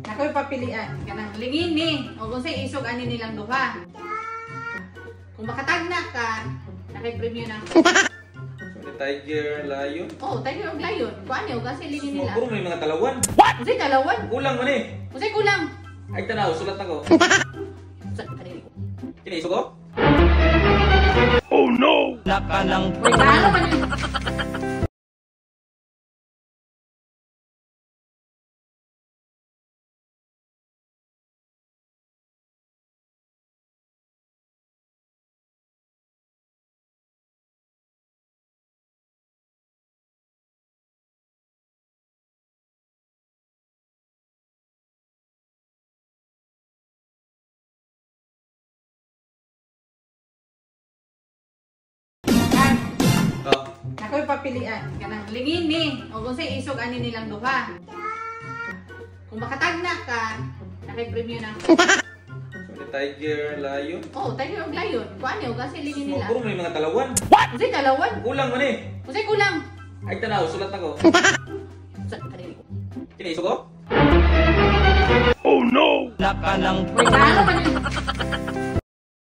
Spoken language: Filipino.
Ako'y papilian kanang lingin ni o kung sa isog ani nilang duha. Kung makatagna ka, nakay-premyo na. Tiger, lion. Oh, tiger o lion. Kuan niyo kasi lingin nila. Puro may mga talawan. Unsay talawan? Kulang man eh. Unsay kulang? Ay tanaw, sulat ako. Sa kanili ko. Kini isog ko? Oh no! Nakalang Uy, kaano man yun? Oh. Ako'y papilian kanang lingin ni o kung sa isog ani nilang duha. Kung makatagna ka, nakay-premyo na. Tiger, lion. Oh, tiger o lion. Kuan niyo kasi lingin nila. Puro may mga talawan. Unsay talawan? Kulang man eh. Unsay kulang? Ay tanaw, sulat ako. Sa kanili ko. Kini isog ko? Oh no! Nakalang Uy, kaano man yun?